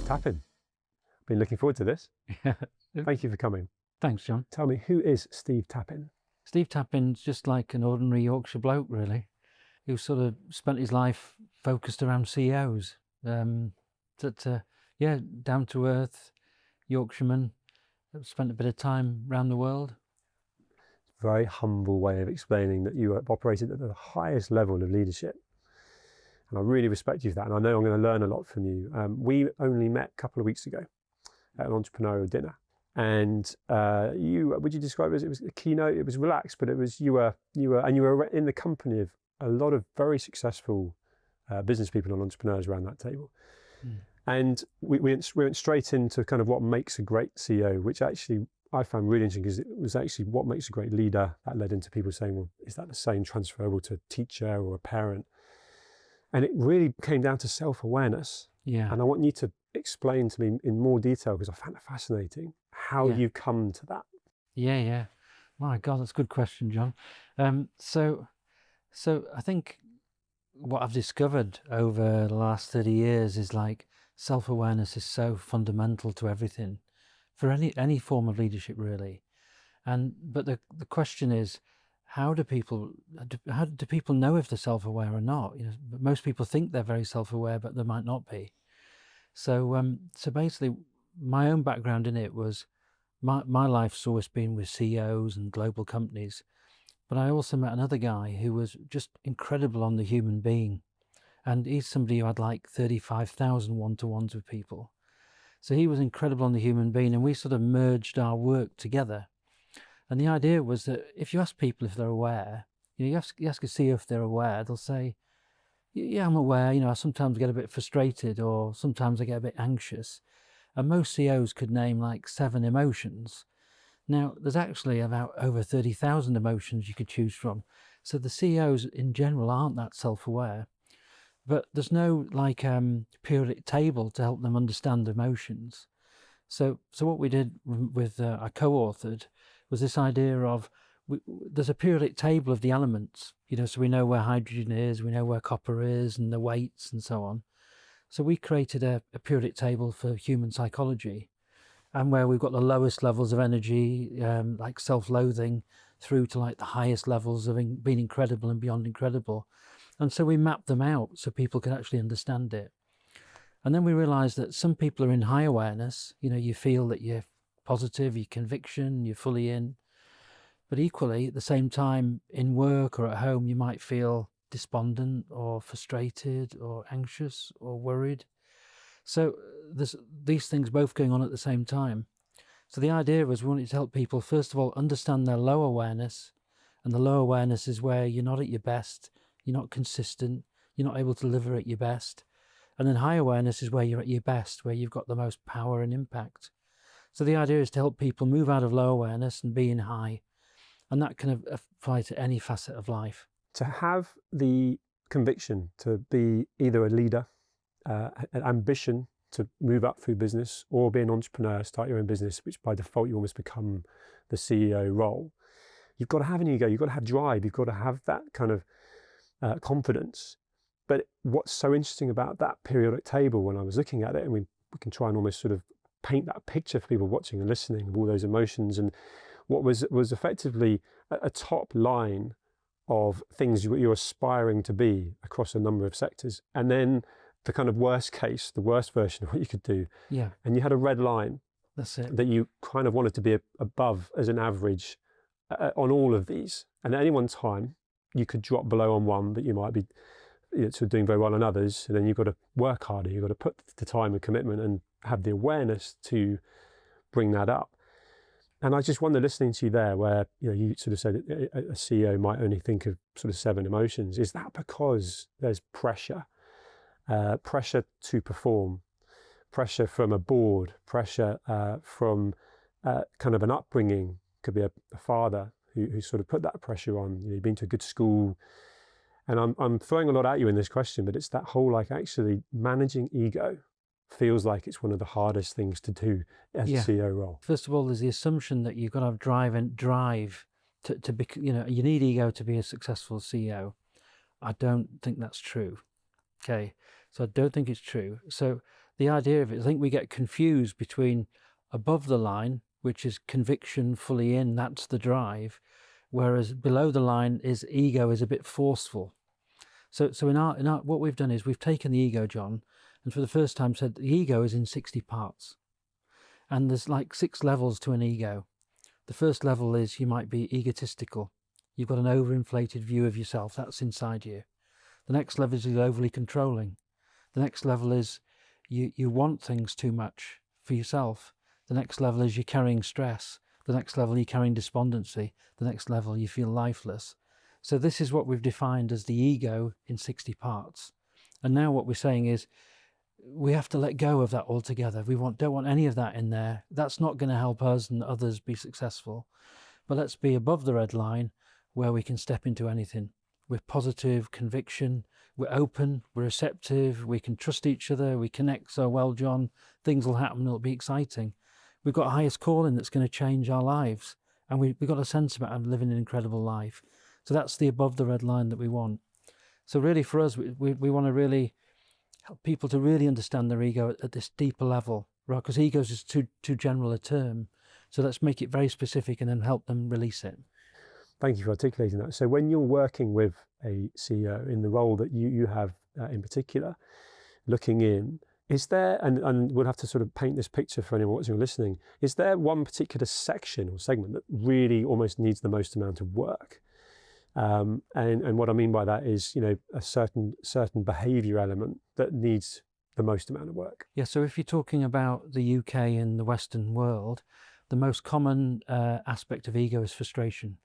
Tappin. Been looking forward to this. Yeah. Thank you for coming. Thanks, John. Tell me, who is Steve Tappin? Steve Tappin's just like an ordinary Yorkshire bloke, really, who sort of spent his life focused around CEOs. Down to earth, Yorkshireman, spent a bit of time around the world. Very humble way of explaining that you have operated at the highest level of leadership. And I really respect you for that. And I know I'm going to learn a lot from you. We only met a couple of weeks ago at an entrepreneurial dinner. And would you describe it as, it was a keynote? It was relaxed, but it was you were in the company of a lot of very successful business people and entrepreneurs around that table. Mm. And we went straight into kind of what makes a great CEO, which actually I found really interesting because it was actually what makes a great leader. That led into people saying, well, is that the same transferable to a teacher or a parent? And it really came down to self-awareness. Yeah. And I want you to explain to me in more detail, because I found it fascinating, how you come to that. Yeah. My God, that's a good question, John. So I think what I've discovered over the last 30 years is like self-awareness is so fundamental to everything, for any form of leadership, really. But the question is, how do people know if they're self-aware or not? Most people think they're very self-aware, but they might not be. So basically, my own background in it was my life's always been with CEOs and global companies, but I also met another guy who was just incredible on the human being, and he's somebody who had like 35,000 one-to-ones with people. So he was incredible on the human being, and we sort of merged our work together. And the idea was that if you ask people if they're aware, you ask a CEO if they're aware, they'll say, yeah, I'm aware, I sometimes get a bit frustrated, or sometimes I get a bit anxious. And most CEOs could name like 7 emotions. Now, there's actually about over 30,000 emotions you could choose from. So the CEOs in general aren't that self-aware. But there's no like periodic table to help them understand emotions. So what we did with I co-authored was this idea of there's a periodic table of the elements, so we know where hydrogen is, we know where copper is, and the weights and so on. So we created a periodic table for human psychology, and where we've got the lowest levels of energy, like self-loathing, through to like the highest levels of being incredible and beyond incredible. And so we mapped them out so people could actually understand it. And then we realized that some people are in high awareness, you feel that you're positive, your conviction, you're fully in. But equally, at the same time, in work or at home, you might feel despondent or frustrated or anxious or worried. So there's these things both going on at the same time. So the idea was we wanted to help people, first of all, understand their low awareness. And the low awareness is where you're not at your best, you're not consistent, you're not able to deliver at your best. And then high awareness is where you're at your best, where you've got the most power and impact. So the idea is to help people move out of low awareness and be in high. And that can apply to any facet of life. To have the conviction to be either a leader, an ambition to move up through business, or be an entrepreneur, start your own business, which by default you almost become the CEO role. You've got to have an ego, you've got to have drive, you've got to have that kind of confidence. But what's so interesting about that periodic table, when I was looking at it, and we can try and almost sort of paint that picture for people watching and listening of all those emotions, and what was effectively a top line of things you're aspiring to be across a number of sectors, and then the kind of worst case, the worst version of what you could do. Yeah. And you had a red line. That's it. That you kind of wanted to be above as an average on all of these. And at any one time, you could drop below on one, but you might be sort of doing very well on others. And then you've got to work harder. You've got to put the time and commitment and have the awareness to bring that up. And I just wonder, listening to you there, where you sort of said a CEO might only think of sort of 7 emotions. Is that because there's pressure to perform, pressure from a board, pressure from kind of an upbringing? Could be a father who sort of put that pressure on. You've been to a good school, and I'm throwing a lot at you in this question, but it's that whole like actually managing ego. Feels like it's one of the hardest things to do as a CEO role. First of all, there's the assumption that you've got to have drive to be, you need ego to be a successful CEO. I don't think that's true. Okay, so I don't think it's true. So the idea of it, I think we get confused between above the line, which is conviction fully in, that's the drive, whereas below the line is ego is a bit forceful. So in our what we've done is we've taken the ego, John, and for the first time said the ego is in 60 parts. And there's like 6 levels to an ego. The first level is you might be egotistical. You've got an overinflated view of yourself. That's inside you. The next level is overly controlling. The next level is you want things too much for yourself. The next level is you're carrying stress. The next level you're carrying despondency. The next level you feel lifeless. So this is what we've defined as the ego in 60 parts. And now what we're saying is we have to let go of that altogether. We don't want any of that in there. That's not going to help us and others be successful. But let's be above the red line where we can step into anything with positive conviction. We're open, we're receptive, we can trust each other, we connect so well, John. Things will happen, it'll be exciting. We've got a highest calling that's going to change our lives. And we've got a sense about living an incredible life. So that's the above the red line that we want. So really for us, we want to really help people to really understand their ego at this deeper level, right? Because ego is just too general a term. So let's make it very specific and then help them release it. Thank you for articulating that. So when you're working with a CEO in the role that you have in particular, looking in, is there, and we'll have to sort of paint this picture for anyone watching or listening, is there one particular section or segment that really almost needs the most amount of work? And what I mean by that is, you know, a certain behaviour element that needs the most amount of work. Yeah, so if you're talking about the UK and the Western world, the most common aspect of ego is frustration.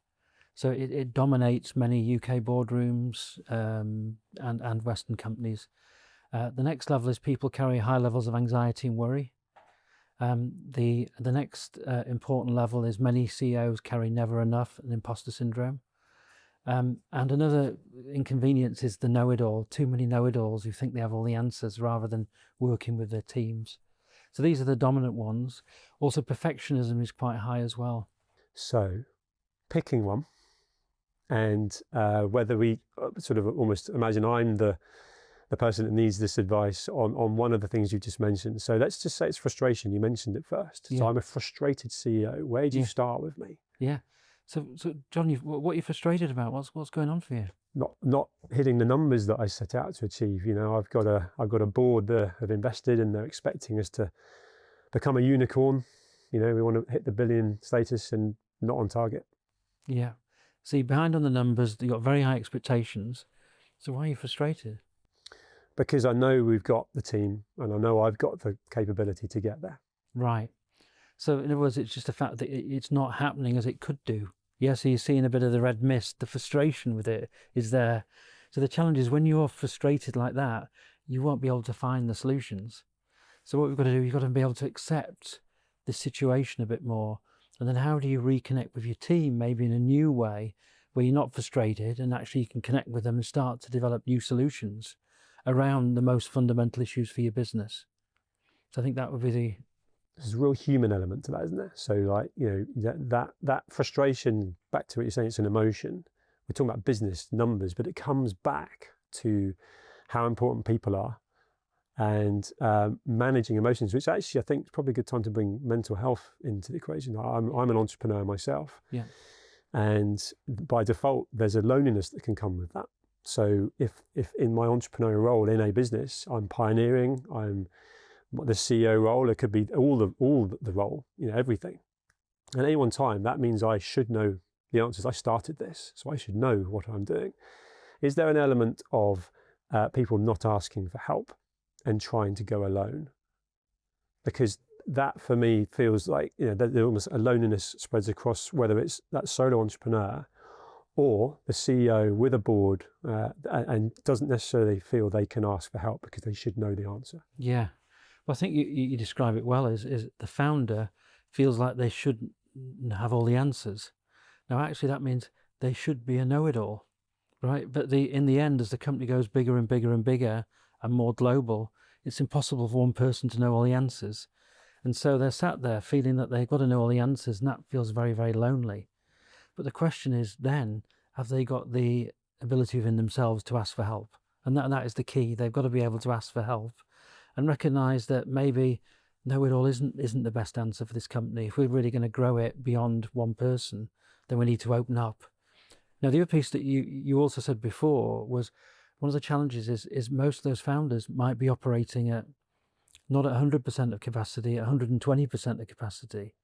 So it dominates many UK boardrooms and Western companies. The next level is people carry high levels of anxiety and worry. The next important level is many CEOs carry never enough and imposter syndrome. And another inconvenience is the know-it-all. Too many know-it-alls who think they have all the answers rather than working with their teams. So these are the dominant ones. Also, perfectionism is quite high as well. So, picking one, and whether we sort of almost imagine I'm the person that needs this advice on one of the things you just mentioned. So let's just say it's frustration. You mentioned it first. Yeah. So I'm a frustrated CEO. Where do you start with me? Yeah. So John, what are you frustrated about? What's going on for you? Not hitting the numbers that I set out to achieve. You know, I've got a board that have invested and they're expecting us to become a unicorn. You know, we want to hit the billion status and not on target. Yeah. So you're behind on the numbers. You've got very high expectations. So why are you frustrated? Because I know we've got the team and I know I've got the capability to get there. Right. So in other words, it's just the fact that it's not happening as it could do. Yeah, so you're seeing a bit of the red mist, the frustration with it is there. So the challenge is when you're frustrated like that, you won't be able to find the solutions. So what we've got to do, you've got to be able to accept the situation a bit more. And then how do you reconnect with your team, maybe in a new way, where you're not frustrated and actually you can connect with them and start to develop new solutions around the most fundamental issues for your business. So I think that would be there's a real human element to that, isn't there? So like, you know, that frustration, back to what you're saying, it's an emotion. We're talking about business numbers, but it comes back to how important people are and managing emotions, which actually I think is probably a good time to bring mental health into the equation. I'm an entrepreneur myself. Yeah. And by default, there's a loneliness that can come with that. So if in my entrepreneurial role in a business, I'm pioneering, I'm the CEO role, it could be all the role, you know, everything. At any one time, that means I should know the answers. I started this, so I should know what I'm doing. Is there an element of people not asking for help and trying to go alone? Because that for me feels like, you know, there's almost a loneliness spreads across whether it's that solo entrepreneur or the CEO with a board and doesn't necessarily feel they can ask for help because they should know the answer. Yeah. Well, I think you describe it well, is the founder feels like they shouldn't have all the answers. Now, actually, that means they should be a know-it-all, right? But in the end, as the company goes bigger and bigger and bigger and more global, it's impossible for one person to know all the answers. And so they're sat there feeling that they've got to know all the answers, and that feels very, very lonely. But the question is then, have they got the ability within themselves to ask for help? And that is the key. They've got to be able to ask for help. and recognize that maybe know-it-all isn't the best answer for this company. If we're really going to grow it beyond one person, then we need to open up. Now, the other piece that you also said before was one of the challenges is most of those founders might be operating at not at 100% of capacity, at 120% of capacity.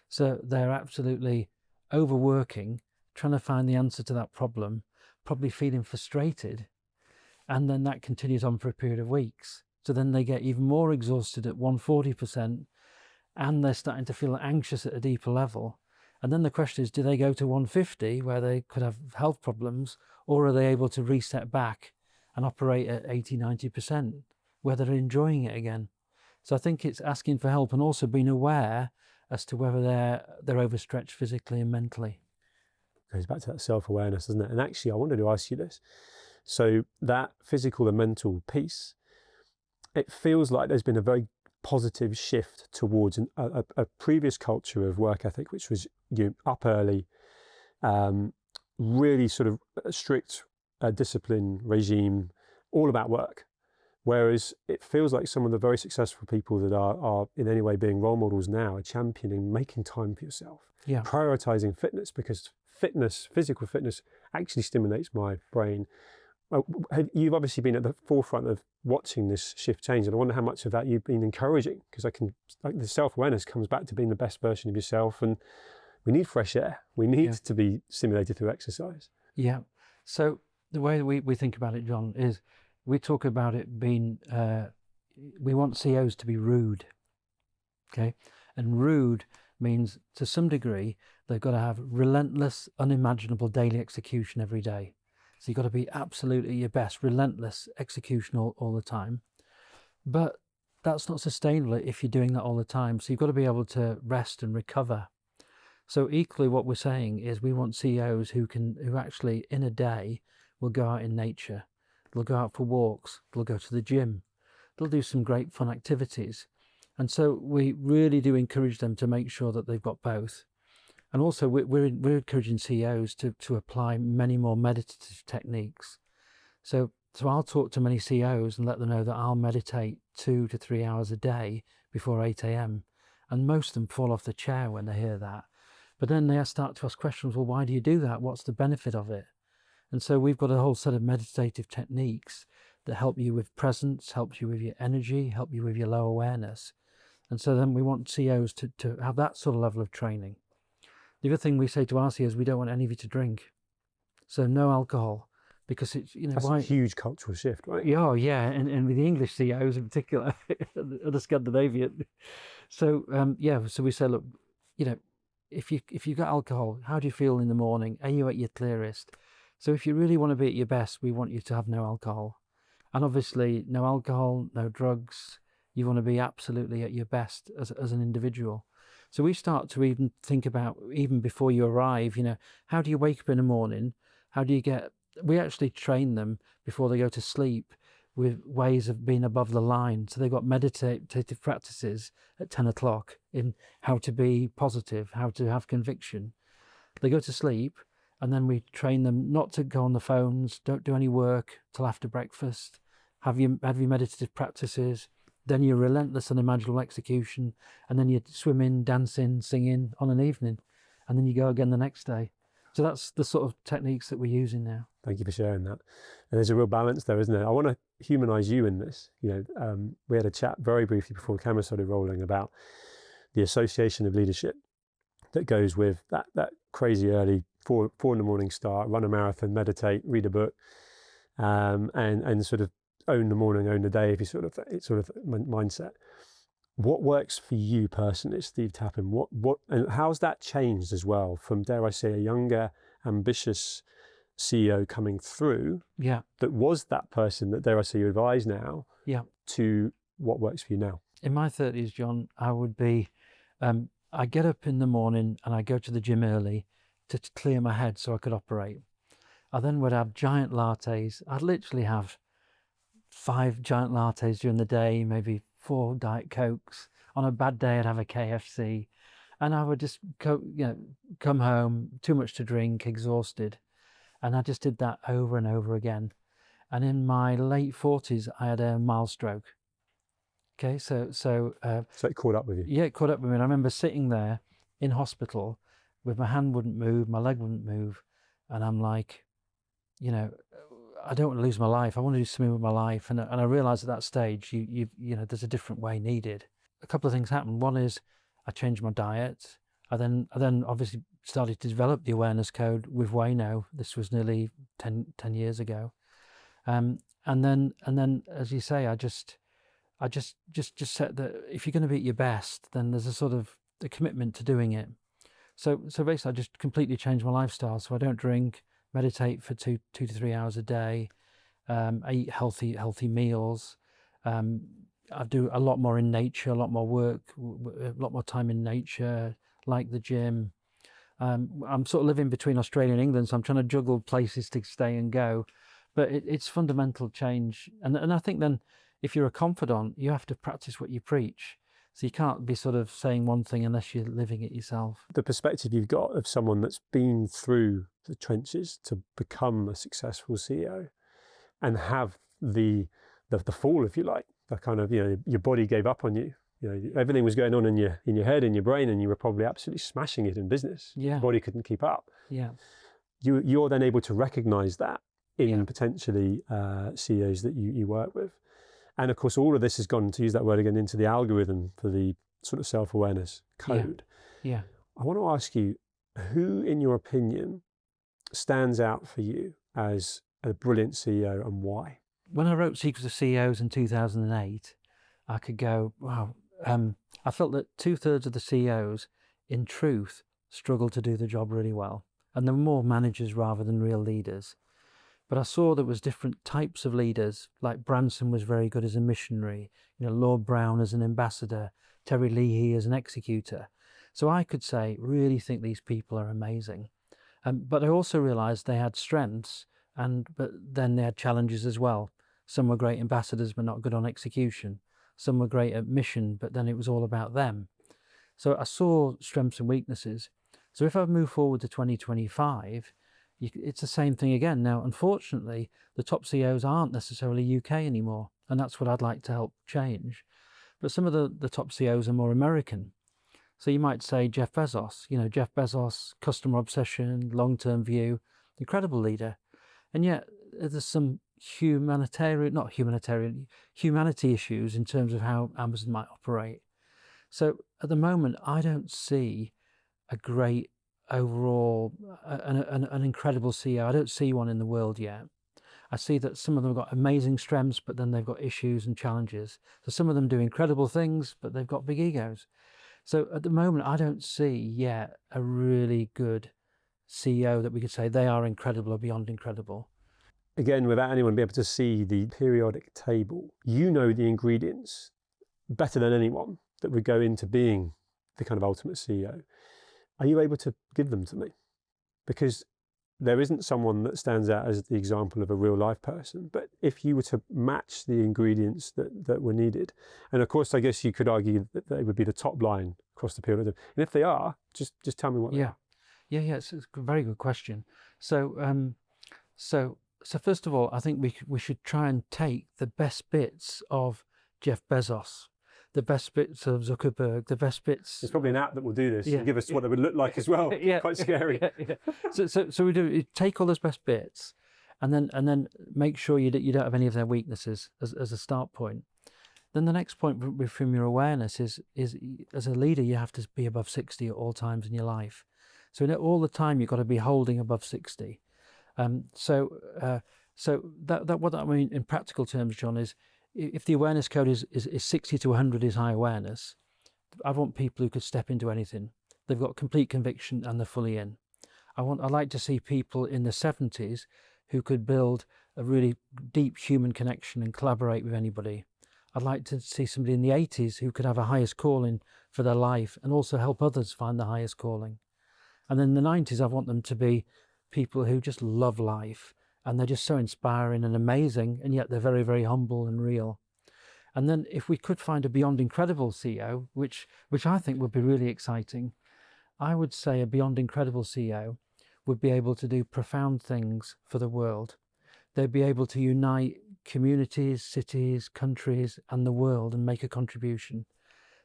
So they're absolutely overworking, trying to find the answer to that problem, probably feeling frustrated, and then that continues on for a period of weeks. So then they get even more exhausted at 140%, and they're starting to feel anxious at a deeper level. And then the question is, do they go to 150 where they could have health problems, or are they able to reset back and operate at 80, 90% where they're enjoying it again? So I think it's asking for help and also being aware as to whether they're overstretched physically and mentally. It goes back to that self-awareness, doesn't it? And actually, I wanted to ask you this. So that physical and mental piece, it feels like there's been a very positive shift towards a previous culture of work ethic, which was up early, really sort of a strict discipline regime, all about work. Whereas it feels like some of the very successful people that are in any way being role models now are championing making time for yourself, prioritizing fitness, because physical fitness actually stimulates my brain. You've obviously been at the forefront of watching this shift change, and I wonder how much of that you've been encouraging, because the self-awareness comes back to being the best version of yourself, and we need fresh air. We need to be stimulated through exercise. Yeah. So the way we think about it, John, is we talk about it being, we want CEOs to be rude, okay? And rude means, to some degree, they've got to have relentless, unimaginable daily execution every day. So you've got to be absolutely your best, relentless execution all the time. But that's not sustainable if you're doing that all the time. So you've got to be able to rest and recover. So equally, what we're saying is we want CEOs who actually in a day will go out in nature. They'll go out for walks. They'll go to the gym. They'll do some great fun activities. And so we really do encourage them to make sure that they've got both. And also we're encouraging CEOs to apply many more meditative techniques. So I'll talk to many CEOs and let them know that I'll meditate 2 to 3 hours a day before 8 a.m. And most of them fall off the chair when they hear that. But then they start to ask questions, well, why do you do that? What's the benefit of it? And so we've got a whole set of meditative techniques that help you with presence, helps you with your energy, help you with your low awareness. And so then we want CEOs to have that sort of level of training. The other thing we say to our CEOs, we don't want any of you to drink. So no alcohol, because it's, That's a huge cultural shift, right? Oh, yeah. And with the English CEOs in particular, the Scandinavian. So, so we say, look, if you've got alcohol, how do you feel in the morning? Are you at your clearest? So if you really want to be at your best, we want you to have no alcohol. And obviously, no alcohol, no drugs. You want to be absolutely at your best as an individual. So we start to even think about, even before you arrive, how do you wake up in the morning? We actually train them before they go to sleep with ways of being above the line. So they've got meditative practices at 10 o'clock in how to be positive, how to have conviction. They go to sleep, and then we train them not to go on the phones, don't do any work till after breakfast, have your meditative practices, then your relentless unimaginable execution, and then you're swimming, dancing, singing on an evening, and then you go again the next day. So that's the sort of techniques that we're using now. Thank you for sharing that. And there's a real balance there, isn't there? I want to humanize you in this. We had a chat very briefly before the camera started rolling about the association of leadership that goes with that crazy early 4 in the morning start, run a marathon, meditate, read a book, and sort of own the morning, own the day, if you sort of mindset. What works for you personally, Steve Tappin? What and how's that changed as well from, dare I say, a younger, ambitious CEO coming through? Yeah. That was that person that, dare I say, you advise now. Yeah. To what works for you now? In my 30s, John, I would be, I get up in the morning and I go to the gym early to clear my head so I could operate. I then would have giant lattes. I'd literally have 5 giant lattes during the day, maybe 4 Diet Cokes. On a bad day, I'd have a KFC. And I would just come home, too much to drink, exhausted. And I just did that over and over again. And in my late 40s, I had a mild stroke. Okay, so it caught up with you. yeah, it caught up with me. And I remember sitting there in hospital with my hand wouldn't move, my leg wouldn't move, and I'm like, you know, I don't want to lose my life. I want to do something with my life. And I realized at that stage, you know, there's a different way needed. A couple of things happened. One is I changed my diet. I then obviously started to develop the awareness code with Wayno. This was nearly 10 years ago. And then, as you say, I just said that if you're going to be at your best, then there's a sort of a commitment to doing it. So basically, I just completely changed my lifestyle. So I don't drink, meditate for 2 to 3 hours a day. I eat healthy meals. I do a lot more in nature, a lot more work, a lot more time in nature, like the gym. I'm sort of living between Australia and England, so I'm trying to juggle places to stay and go. But it's fundamental change. And I think then if you're a confidant, you have to practice what you preach. So you can't be sort of saying one thing unless you're living it yourself. The perspective you've got of someone that's been through the trenches to become a successful CEO and have the fall, if you like, the kind of, you know, your body gave up on you. You know, everything was going on in your head, in your brain, and you were probably absolutely smashing it in business. Yeah. Your body couldn't keep up. Yeah. You're then able to recognize that in potentially CEOs that you work with. And of course, all of this has gone, to use that word again, into the algorithm for the sort of self-awareness code. Yeah. I want to ask you, who, in your opinion, stands out for you as a brilliant CEO and why? When I wrote Secrets of CEOs in 2008, I could go, wow. I felt that 2/3 of the CEOs, in truth, struggled to do the job really well. And they were more managers rather than real leaders. But I saw there was different types of leaders, like Branson was very good as a missionary, you know, Lord Brown as an ambassador, Terry Leahy as an executor. So I could say, really think these people are amazing. But I also realized they had strengths, but then they had challenges as well. Some were great ambassadors, but not good on execution. Some were great at mission, but then it was all about them. So I saw strengths and weaknesses. So if I move forward to 2025, it's the same thing again. Now, unfortunately, the top CEOs aren't necessarily UK anymore, and that's what I'd like to help change. But some of the top CEOs are more American. So you might say Jeff Bezos, you know, Jeff Bezos, customer obsession, long-term view, incredible leader. And yet there's some humanity issues in terms of how Amazon might operate. So at the moment, I don't see a great overall, an incredible CEO. I don't see one in the world yet. I see that some of them have got amazing strengths, but then they've got issues and challenges. So some of them do incredible things, but they've got big egos. So at the moment, I don't see yet a really good CEO that we could say they are incredible or beyond incredible. Again, without anyone being able to see the periodic table, you know the ingredients better than anyone that would go into being the kind of ultimate CEO. Are you able to give them to me? Because there isn't someone that stands out as the example of a real life person, but if you were to match the ingredients that were needed, and of course, I guess you could argue that they would be the top line across the period. And if they are, just tell me what they are. Yeah, it's a very good question. So first of all, I think we should try and take the best bits of Jeff Bezos, the best bits of Zuckerberg, the best bits. There's probably an app that will do this and give us what it would look like as well. Quite scary. So we do take all those best bits, and then make sure you don't have any of their weaknesses as a start point. Then the next point from your awareness is as a leader you have to be above 60 at all times in your life. So all the time you've got to be holding above 60. So what I mean in practical terms, John, is if the awareness code is 60 to 100 is high awareness, I want people who could step into anything. They've got complete conviction and they're fully in. I'd like to see people in the 70s who could build a really deep human connection and collaborate with anybody. I'd like to see somebody in the 80s who could have a highest calling for their life and also help others find the highest calling. And then in the 90s, I want them to be people who just love life and they're just so inspiring and amazing, and yet they're very, very humble and real. And then if we could find a beyond incredible CEO, which I think would be really exciting, I would say a beyond incredible CEO would be able to do profound things for the world. They'd be able to unite communities, cities, countries, and the world and make a contribution.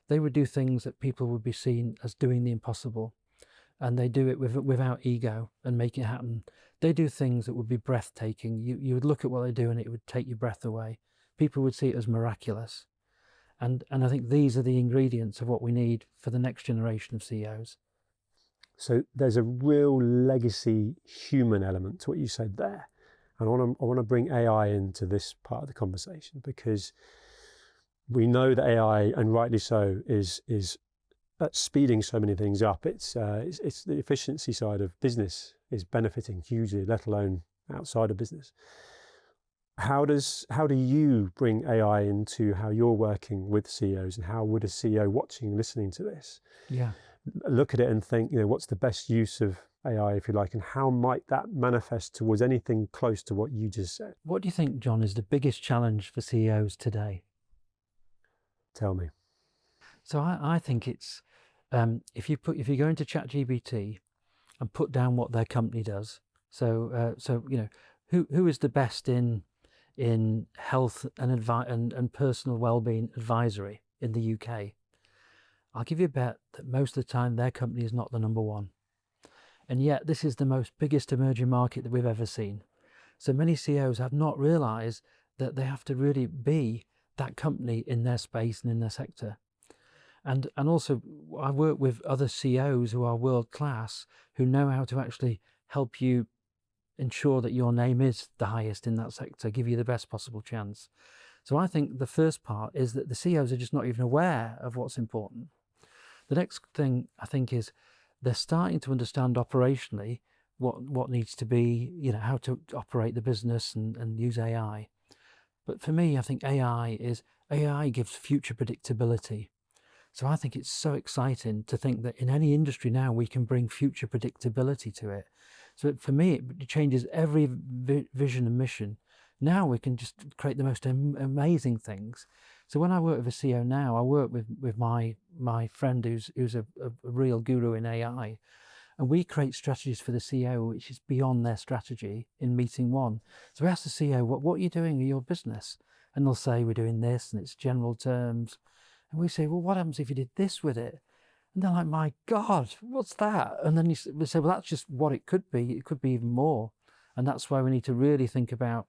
They would do things that people would be seen as doing the impossible, and they do it without ego and make it happen. They do things that would be breathtaking. You would look at what they do and it would take your breath away. People would see it as miraculous. And I think these are the ingredients of what we need for the next generation of CEOs. So there's a real legacy human element to what you said there. And I want to bring AI into this part of the conversation, because we know that AI, and rightly so, is speeding so many things up. It's the efficiency side of business is benefiting hugely, let alone outside of business. How do you bring AI into how you're working with CEOs, and how would a CEO watching and listening to this look at it and think, what's the best use of AI, if you like, and how might that manifest towards anything close to what you just said? What do you think, John, is the biggest challenge for CEOs today? Tell me. So I think it's if you go into ChatGPT and put down what their company does. So who is the best in health and personal well-being advisory in the UK? I'll give you a bet that most of the time their company is not the number one. And yet this is the biggest emerging market that we've ever seen. So many CEOs have not realized that they have to really be that company in their space and in their sector. And also I work with other CEOs who are world class, who know how to actually help you ensure that your name is the highest in that sector, give you the best possible chance. So I think the first part is that the CEOs are just not even aware of what's important. The next thing I think is they're starting to understand operationally what needs to be, how to operate the business and use AI. But for me, I think AI gives future predictability. So I think it's so exciting to think that in any industry now we can bring future predictability to it. So for me, it changes every vision and mission. Now we can just create the most amazing things. So when I work with a CEO now, I work with my friend who's a real guru in AI, and we create strategies for the CEO which is beyond their strategy in meeting one. So we ask the CEO, what are you doing in your business? And they'll say, we're doing this, and it's general terms. And we say, well, what happens if you did this with it? And they're like, my God, what's that? And then we say, well, that's just what it could be. It could be even more. And that's why we need to really think about,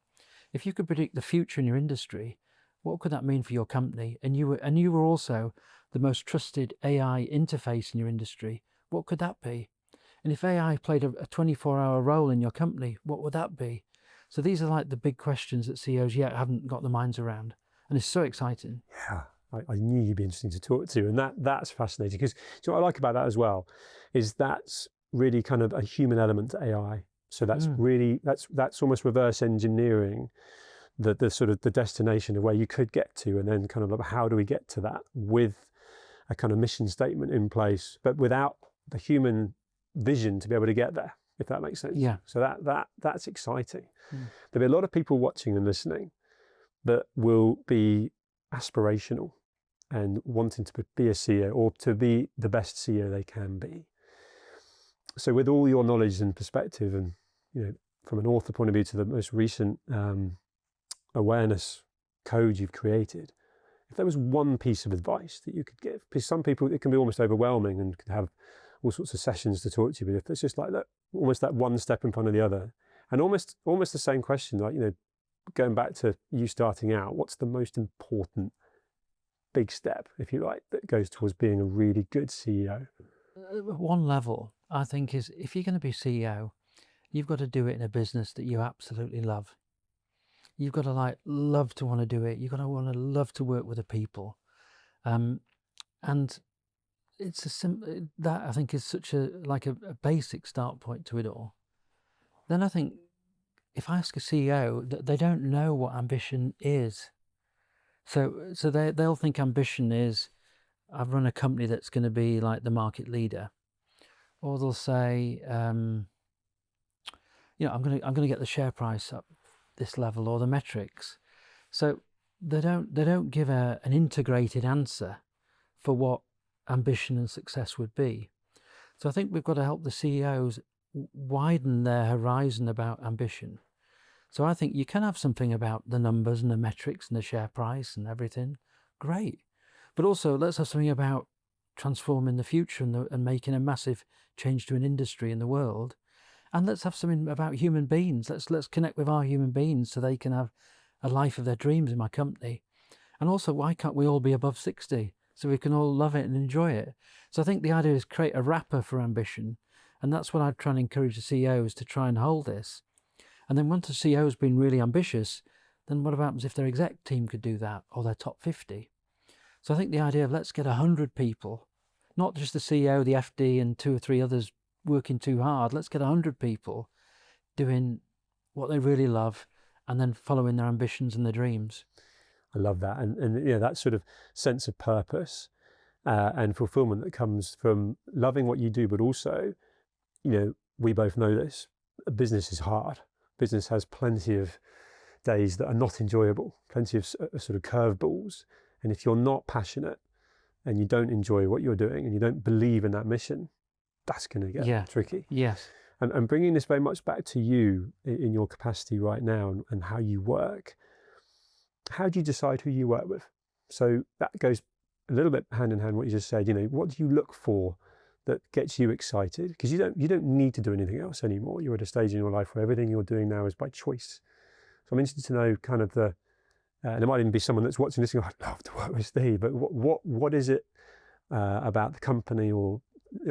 if you could predict the future in your industry, what could that mean for your company? And you were also the most trusted AI interface in your industry. What could that be? And if AI played a 24-hour role in your company, what would that be? So these are like the big questions that CEOs yet haven't got their minds around. And it's so exciting. Yeah. I knew you'd be interesting to talk to, and that's fascinating, because what I like about that as well is that's really kind of a human element to AI. So that's really that's almost reverse engineering the sort of the destination of where you could get to, and then kind of like, how do we get to that with a kind of mission statement in place, but without the human vision to be able to get there, if that makes sense. Yeah. So that's exciting. There'll be a lot of people watching and listening that will be aspirational and wanting to be a CEO or to be the best CEO they can be. So with all your knowledge and perspective, and from an author point of view to the most recent awareness code you've created, if there was one piece of advice that you could give, because some people, it can be almost overwhelming and could have all sorts of sessions to talk to you, but if it's just like that, almost that one step in front of the other, and almost the same question, like, going back to you starting out, what's the most important big step, if you like, that goes towards being a really good CEO? One level, I think, is if you're going to be CEO, you've got to do it in a business that you absolutely love. You've got to love to want to do it. You've got to want to love to work with the people. And it's that I think is such a basic start point to it all. Then I think if I ask a CEO, that they don't know what ambition is. So they'll think ambition is, I've run a company that's going to be like the market leader, or they'll say, I'm going to get the share price up this level, or the metrics. So they don't give an integrated answer for what ambition and success would be. So I think we've got to help the CEOs widen their horizon about ambition. So I think you can have something about the numbers and the metrics and the share price and everything. Great. But also let's have something about transforming the future and making a massive change to an industry in the world. And let's have something about human beings. Let's connect with our human beings so they can have a life of their dreams in my company. And also, why can't we all be above 60 so we can all love it and enjoy it? So I think the idea is create a wrapper for ambition. And that's what I try and encourage the CEOs to try and hold this. And then once the CEO has been really ambitious, then what happens if their exec team could do that, or their top 50? So I think the idea of let's get 100 people, not just the CEO, the FD and 2 or 3 others working too hard. Let's get 100 people doing what they really love and then following their ambitions and their dreams. I love that. And you know, that sort of sense of purpose and fulfillment that comes from loving what you do, but also, you know, we both know this, business is hard. Business has plenty of days that are not enjoyable, plenty of sort of curveballs. And if you're not passionate and you don't enjoy what you're doing and you don't believe in that mission, that's going to get tricky. Yes. And bringing this very much back to you in your capacity right now and how you work, how do you decide who you work with? So that goes a little bit hand in hand what you just said. You know, what do you look for that gets you excited? Because you don't need to do anything else anymore. You're at a stage in your life where everything you're doing now is by choice. So I'm interested to know kind of and there might even be someone that's watching this and go, I'd love to work with Steve, but what is it about the company or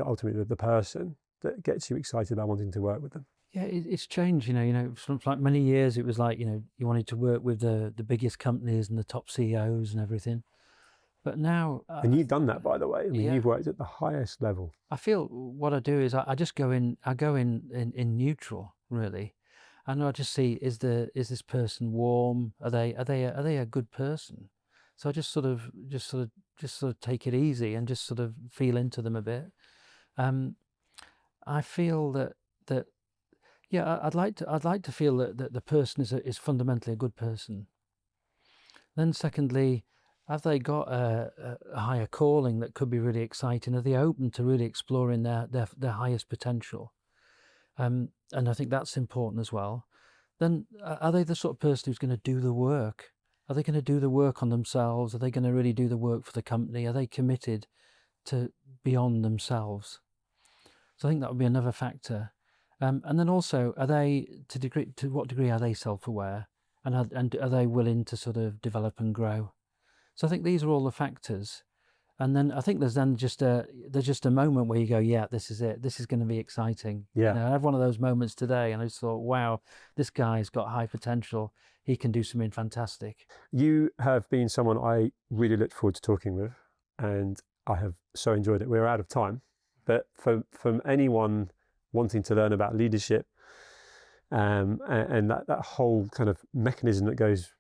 ultimately the person that gets you excited about wanting to work with them? Yeah, it's changed, you know, from like many years it was like, you know, you wanted to work with the biggest companies and the top CEOs and everything. But now... and you've done that, by the way. I mean, you've worked at the highest level. I feel what I do is I just go in, in neutral, really. And I just see, is this person warm? Are they a good person? So I just sort of take it easy and just sort of feel into them a bit. I feel that I'd like to feel that the person is fundamentally a good person. Then secondly, have they got a higher calling that could be really exciting? Are they open to really exploring their highest potential? And I think that's important as well. Then are they the sort of person who's going to do the work? Are they going to do the work on themselves? Are they going to really do the work for the company? Are they committed to beyond themselves? So I think that would be another factor. And then also, are they to what degree are they self-aware, and are they willing to sort of develop and grow? So I think these are all the factors. And then I think there's just a moment where you go, yeah, this is it. This is going to be exciting. Yeah. You know, I have one of those moments today, and I just thought, wow, this guy's got high potential. He can do something fantastic. You have been someone I really look forward to talking with, and I have so enjoyed it. We're out of time, but from anyone wanting to learn about leadership and that whole kind of mechanism that goes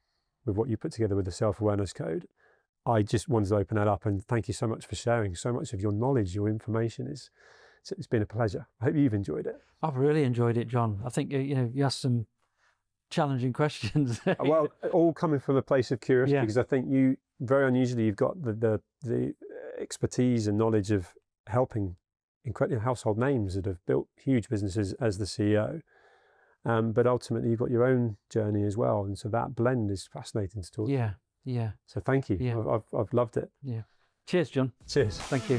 with what you put together with the self-awareness code, I just wanted to open that up and thank you so much for sharing so much of your knowledge, your information. It's been a pleasure. I hope you've enjoyed it. I've really enjoyed it, John. I think you asked some challenging questions. Well, all coming from a place of curiosity, because I think you very unusually you've got the expertise and knowledge of helping incredible household names that have built huge businesses as the CEO. But ultimately, you've got your own journey as well, and so that blend is fascinating to talk. Yeah. So thank you. Yeah. I've loved it. Yeah. Cheers, John. Cheers. Thank you.